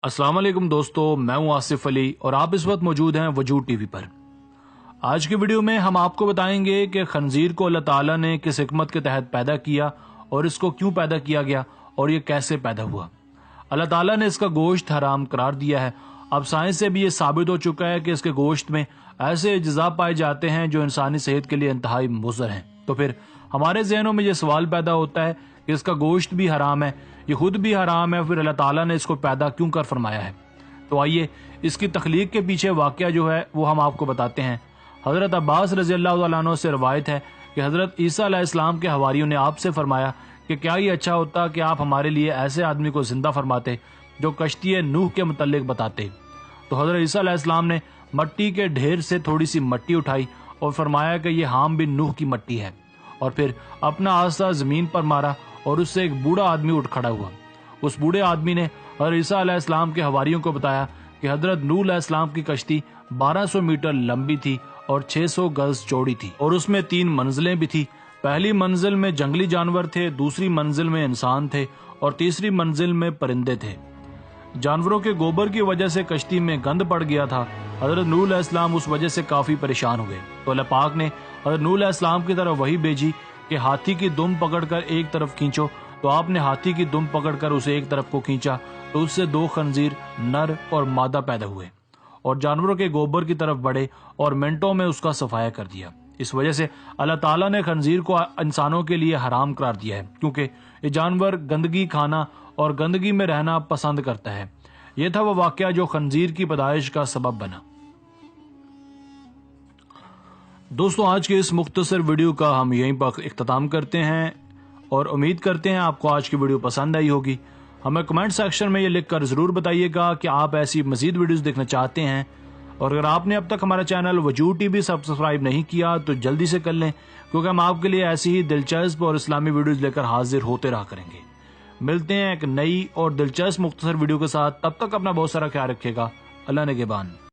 अस्सलाम वालेकुम दोस्तों, मैं हूं आसिफ अली और आप इस वक्त मौजूद हैं वजूद टीवी पर। आज की वीडियो में हम आपको बताएंगे कि खंजीर को अल्लाह ताला ने किस हिकमत के तहत पैदा किया और इसको क्यों पैदा किया गया और ये कैसे पैदा हुआ। अल्लाह ताला ने इसका गोश्त हराम करार दिया है। अब साइंस से भी ये साबित हो चुका है कि इसके गोश्त में ऐसे अज्जा पाए जाते हैं जो इंसानी सेहत के लिए इंतहाई मुज़र हैं। तो फिर हमारे जहनों में ये सवाल पैदा होता है कि इसका गोश्त भी हराम है, ये खुद भी हराम है, फिर अल्लाह ताला ने इसको पैदा क्यों कर फरमाया है। तो आइए इसकी तख्लीक के पीछे वाक़या जो है वो हम आपको बताते हैं। हज़रत अब्बास रज़ी अल्लाह तआला अन्हु से रवायत है कि हज़रत ईसा अलैहिस्सलाम के हवारियों ने आपसे फरमाया कि क्या ये अच्छा होता कि आप हमारे लिए ऐसे आदमी को जिंदा फरमाते जो कश्ती नूह के मुतल्लिक बताते। तो हज़रत ईसा अलैहिस्सलाम ने मट्टी के ढेर से थोड़ी सी मट्टी उठाई और फरमाया कि यह हाम बिन नूह की मट्टी है, और फिर अपना आस्था जमीन पर मारा और उससे एक बूढ़ा आदमी उठ खड़ा हुआ। उस बूढ़े आदमी ने हज़रत ईसा अलैहिस्सलाम के हवारियों को बताया कि हज़रत नूह अलैहिस्सलाम की कश्ती 1200 मीटर लंबी थी और 600 गज चौड़ी थी और उसमें 3 मंजिलें भी थी। पहली मंजिल में जंगली जानवर थे, दूसरी मंजिल में इंसान थे और तीसरी मंजिल में परिंदे थे। जानवरों के गोबर की वजह से कश्ती में गंद पड़ गया था। हज़रत नूह अलैहिस्सलाम उस वजह से काफी परेशान हुए। तो अल्लाह पाक ने हज़रत नूह अलैहिस्सलाम की तरफ वही भेजी कि हाथी की दुम पकड़कर एक तरफ खींचो। तो आपने हाथी की दुम पकड़कर उसे एक तरफ को खींचा तो उससे 2 खंजीर नर और मादा पैदा हुए और जानवरों के गोबर की तरफ बढ़े और मिनटों में उसका सफाया कर दिया। इस वजह से अल्लाह ताला ने खंजीर को इंसानों के लिए हराम करार दिया है, क्योंकि ये जानवर गंदगी खाना और गंदगी में रहना पसंद करता है। यह था वो वाकया जो खंजीर की पैदाइश का सबब बना। दोस्तों, आज के इस मुख्तसर वीडियो का हम यहीं पर इख्तिताम करते हैं और उम्मीद करते हैं आपको आज की वीडियो पसंद आई होगी। हमें कमेंट सेक्शन में ये लिखकर जरूर बताइएगा कि आप ऐसी मजीद वीडियोस देखना चाहते हैं, और अगर आपने अब तक हमारा चैनल वजूद टीवी सब्सक्राइब नहीं किया तो जल्दी से कर लें, क्योंकि हम आपके लिए ऐसी ही दिलचस्प और इस्लामी वीडियोस लेकर हाजिर होते रहा करेंगे। मिलते हैं एक नई और दिलचस्प मुख्तसर वीडियो के साथ। तब तक अपना बहुत सारा ख्याल रखिएगा। अल्लाह निगहबान।